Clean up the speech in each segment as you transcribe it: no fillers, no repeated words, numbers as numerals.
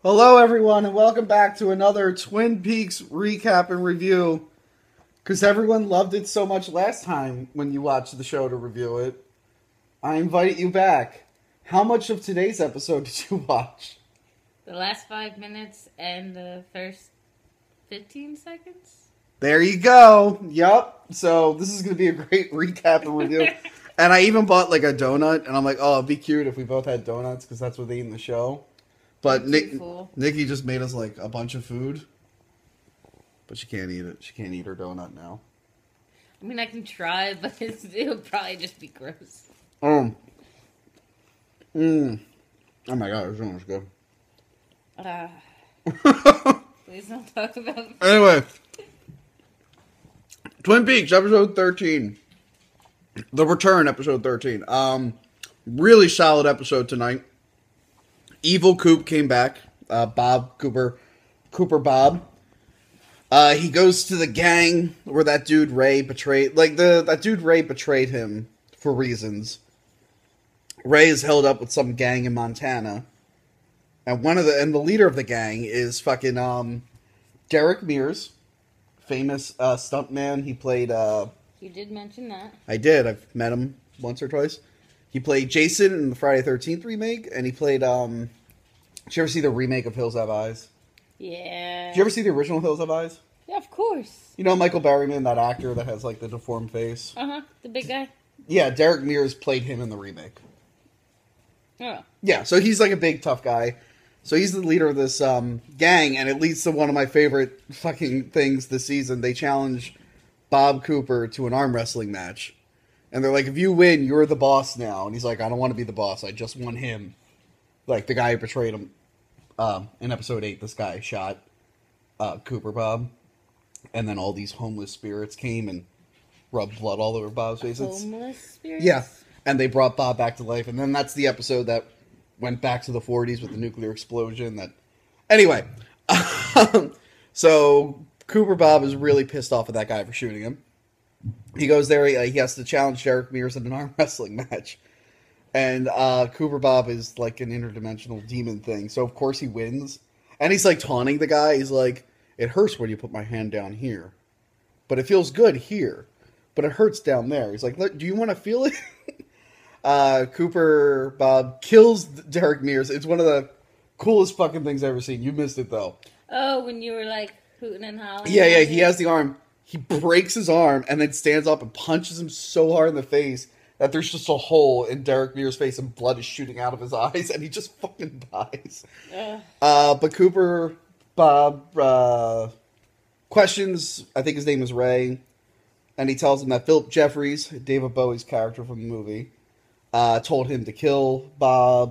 Hello, everyone, and welcome back to another Twin Peaks recap and review. Because everyone loved it so much last time when you watched the show to review it, I invite you back. How much of today's episode did you watch? The last 5 minutes and the first 15 seconds? There you go. Yup. So this is going to be a great recap and review. And I even bought like a donut, and I'm like, oh, it'd be cute if we both had donuts, because that's what they eat in the show. But Nikki just made us like a bunch of food. But she can't eat it. She can't eat her donut now. I mean, I can try, but it'll probably just be gross. Oh my god, this donut's good. Please don't talk about it. Anyway. Twin Peaks, episode 13. The Return, episode 13. Really solid episode tonight. Evil Coop came back. Cooper Bob. He goes to the gang where that dude Ray betrayed. That dude Ray betrayed him for reasons. Ray is held up with some gang in Montana, and the leader of the gang is fucking Derek Mears, famous stuntman. He played. You did mention that. I did. I've met him once or twice. He played Jason in the Friday 13th remake, and he played, did you ever see the remake of Hills Have Eyes? Yeah. Did you ever see the original Hills Have Eyes? Yeah, of course. You know Michael Berryman, that actor that has, like, the deformed face? Uh-huh, the big guy? Yeah, Derek Mears played him in the remake. Oh. Yeah, so he's, like, a big, tough guy. So he's the leader of this gang, and it leads to one of my favorite fucking things this season. They challenge Bob Cooper to an arm wrestling match. And they're like, if you win, you're the boss now. And he's like, I don't want to be the boss. I just want him. Like, the guy who betrayed him in episode 8, this guy shot Cooper Bob. And then all these homeless spirits came and rubbed blood all over Bob's face. Homeless spirits? Yeah. And they brought Bob back to life. And then that's the episode that went back to the 40s with the nuclear explosion. Anyway. So Cooper Bob is really pissed off at that guy for shooting him. He goes there, he has to challenge Derek Mears in an arm wrestling match. And Cooper Bob is like an interdimensional demon thing. So, of course, he wins. And he's like taunting the guy. He's like, it hurts when you put my hand down here. But it feels good here. But it hurts down there. He's like, do you want to feel it? Cooper Bob kills Derek Mears. It's one of the coolest fucking things I've ever seen. You missed it, though. Oh, when you were like hooting and hollering? Yeah, he has the arm. He breaks his arm and then stands up and punches him so hard in the face that there's just a hole in Derek Mears' face and blood is shooting out of his eyes and he just fucking dies. But Cooper Bob questions, I think his name is Ray, and he tells him that Philip Jeffries, David Bowie's character from the movie, told him to kill Bob,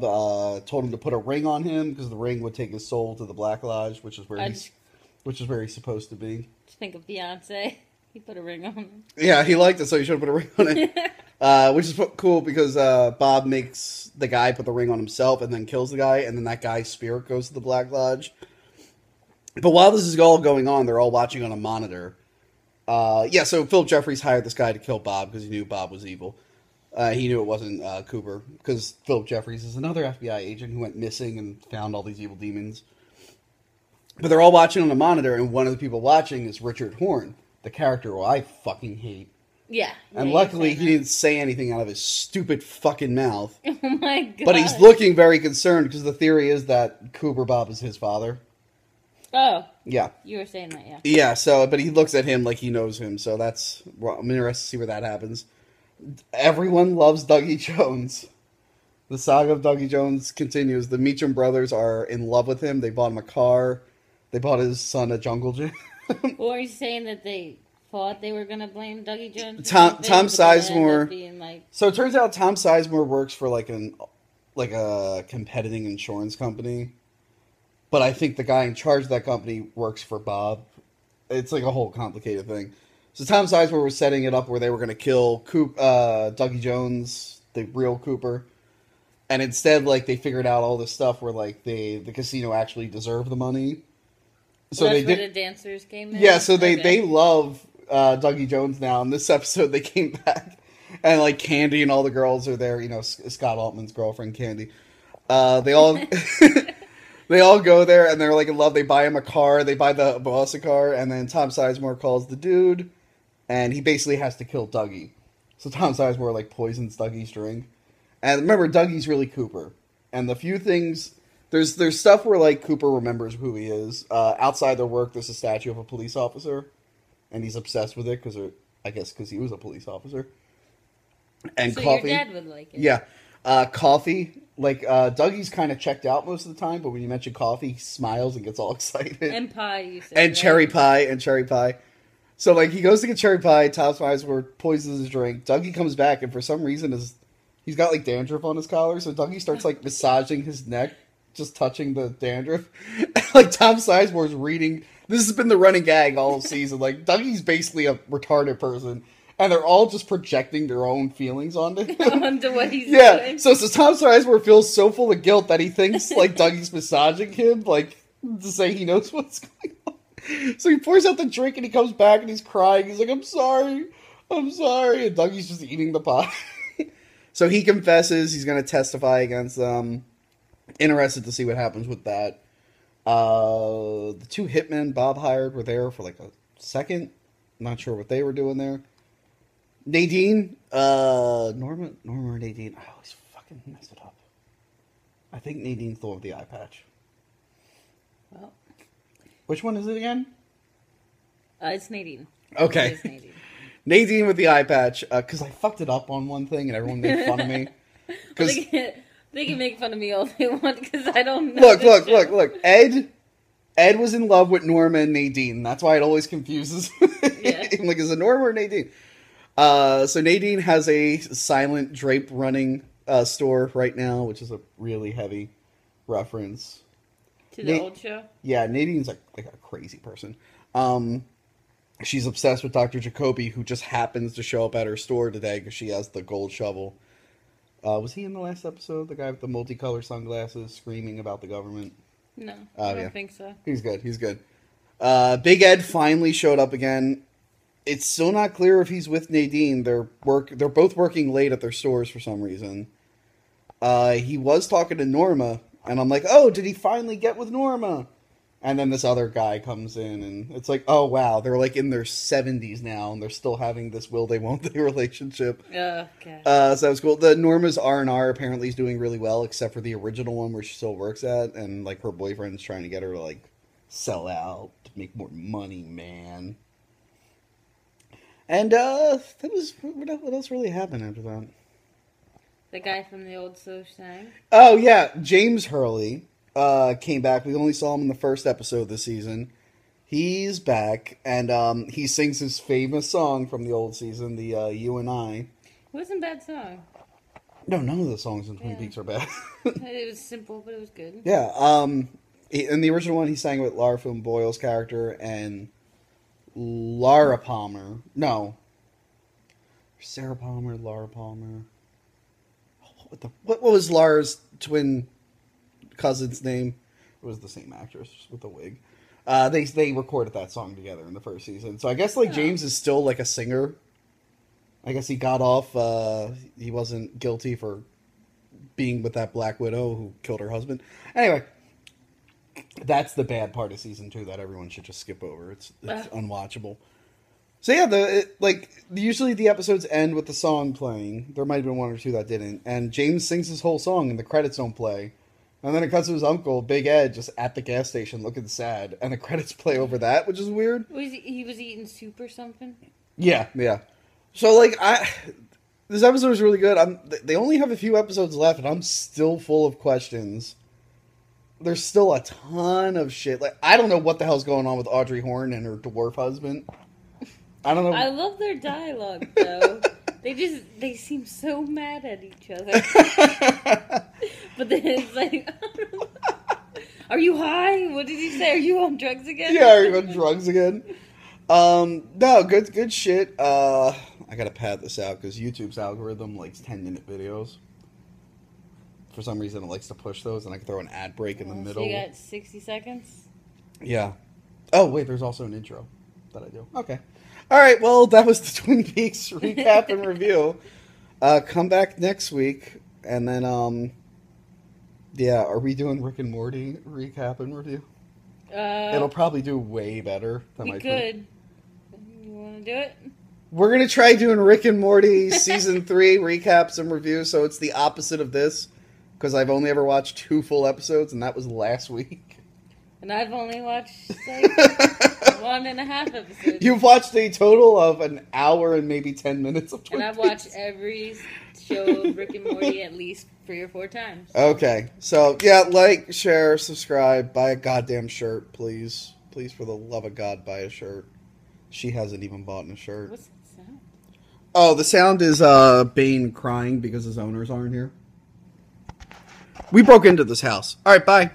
told him to put a ring on him because the ring would take his soul to the Black Lodge, which is where he's supposed to be. Think of Beyonce. He put a ring on him. Yeah, he liked it, so he should have put a ring on it. Which is cool because Bob makes the guy put the ring on himself and then kills the guy, and then that guy's spirit goes to the Black Lodge. But while this is all going on, they're all watching on a monitor. So Phil Jeffries hired this guy to kill Bob because he knew Bob was evil. He knew it wasn't Cooper because Phil Jeffries is another FBI agent who went missing and found all these evil demons. But they're all watching on a monitor, and one of the people watching is Richard Horn, the character who I fucking hate. Yeah. And luckily, he didn't say anything out of his stupid fucking mouth. Oh my god. But he's looking very concerned, because the theory is that Cooper Bob is his father. Oh. Yeah. You were saying that, yeah. Yeah, but he looks at him like he knows him, so I'm interested to see where that happens. Everyone loves Dougie Jones. The saga of Dougie Jones continues. The Meacham brothers are in love with him. They bought him a car. They bought his son a jungle gym. Or are you saying that they thought they were going to blame Dougie Jones? Tom Sizemore. So it turns out Tom Sizemore works for like a competing insurance company. But I think the guy in charge of that company works for Bob. It's like a whole complicated thing. So Tom Sizemore was setting it up where they were going to kill Dougie Jones, the real Cooper. And instead, like, they figured out all this stuff where, like, the casino actually deserved the money. So that's where the dancers came in? Yeah, so they love Dougie Jones now. In this episode, they came back. And, like, Candy and all the girls are there. You know, Scott Altman's girlfriend, Candy. They all... They all go there, and they're like in love. They buy him a car. They buy the boss a car, and then Tom Sizemore calls the dude, and he basically has to kill Dougie. So Tom Sizemore like poisons Dougie's drink. And remember, Dougie's really Cooper. And the few things... There's stuff where, like, Cooper remembers who he is. Outside their work, there's a statue of a police officer. And he's obsessed with it, because he was a police officer. And so Coffee... your dad would like it. Yeah. Coffee... Like, Dougie's kind of checked out most of the time, but when you mention Coffee, he smiles and gets all excited. And pie, you said. And right? cherry pie. So, like, he goes to get cherry pie, Tom Sizemore poisons his drink. Dougie comes back, and for some reason, he's got, like, dandruff on his collar, so Dougie starts, like, massaging his neck, just touching the dandruff. Like, Tom Sizemore's reading... This has been the running gag all season. Like, Dougie's basically a retarded person, and they're all just projecting their own feelings onto him. Onto what he's doing. Yeah, so Tom Sizemore feels so full of guilt that he thinks, like, Dougie's massaging him, like, to say he knows what's going on. So he pours out the drink and he comes back and he's crying. He's like, I'm sorry. And Dougie's just eating the pie. So he confesses. He's going to testify against them. Interested to see what happens with that. The two hitmen Bob hired were there for like a second. Not sure what they were doing there. Nadine. Norma or Nadine. I always fucking messed it up. I think Nadine's the one with the eye patch. Well... Which one is it again? It's Nadine. Okay. It is Nadine. Nadine with the eye patch, because I fucked it up on one thing and everyone made fun of me. Well, they can make fun of me all they want because I don't know. Look. Ed was in love with Norma and Nadine. That's why it always confuses me. Yeah. I'm like, is it Norma or Nadine? So Nadine has a silent drape running store right now, which is a really heavy reference. To the old show? Yeah, Nadine's like a crazy person. She's obsessed with Dr. Jacoby, who just happens to show up at her store today because she has the gold shovel. Was he in the last episode? The guy with the multicolored sunglasses screaming about the government? No, I don't think so. He's good. Big Ed finally showed up again. It's still not clear if he's with Nadine. They're both working late at their stores for some reason. He was talking to Norma. And I'm like, oh, did he finally get with Norma? And then this other guy comes in, and it's like, oh, wow, they're like in their 70s now, and they're still having this will they, won't they relationship. Okay. So that was cool. The Norma's R&R apparently is doing really well, except for the original one where she still works at, and like her boyfriend's trying to get her to like sell out to make more money, man. And that was, what else really happened after that? The guy from the old So Sang? Oh, yeah. James Hurley came back. We only saw him in the first episode this season. He's back, and he sings his famous song from the old season, the You and I. It wasn't a bad song. No, none of the songs in Twin Peaks are bad. It was simple, but it was good. Yeah. In the original one, he sang with Lara Flynn Boyle's character and Laura Palmer. No. Sarah Palmer, Laura Palmer. What was Lara's twin cousin's name? It was the same actress with the wig. They recorded that song together in the first season. So I guess like James is still like a singer. I guess he got off. He wasn't guilty for being with that Black Widow who killed her husband. Anyway, that's the bad part of season 2 that everyone should just skip over. It's unwatchable. So yeah, usually the episodes end with the song playing. There might have been one or two that didn't. And James sings his whole song and the credits don't play. And then it cuts to his uncle, Big Ed, just at the gas station looking sad. And the credits play over that, which is weird. He was eating soup or something? Yeah. So this episode is really good. They only have a few episodes left and I'm still full of questions. There's still a ton of shit. Like, I don't know what the hell's going on with Audrey Horne and her dwarf husband. I don't know. I love their dialogue, though. They seem so mad at each other. But then it's like, are you high? What did he say? Are you on drugs again? Yeah, are you on drugs again? No, good shit. I gotta pad this out because YouTube's algorithm likes 10-minute videos. For some reason, it likes to push those, and I can throw an ad break in the middle. So you got 60 seconds? Yeah. Oh, wait, there's also an intro that I do. Okay. All right, well, that was the Twin Peaks recap and review. Come back next week, and then Yeah, are we doing Rick and Morty recap and review? It'll probably do way better than we could. You want to do it? We're going to try doing Rick and Morty Season 3 recaps and reviews, so it's the opposite of this, because I've only ever watched 2 full episodes, and that was last week. And I've only watched, like, 1.5 episodes. You've watched a total of an hour and maybe 10 minutes of Twin And I've Peaks. watched every show of Rick and Morty at least 3 or 4 times. Okay, so, yeah, like, share, subscribe, buy a goddamn shirt, please. Please, for the love of God, buy a shirt. She hasn't even bought a shirt. What's that sound? Oh, the sound is Bane crying because his owners aren't here. We broke into this house. All right, bye.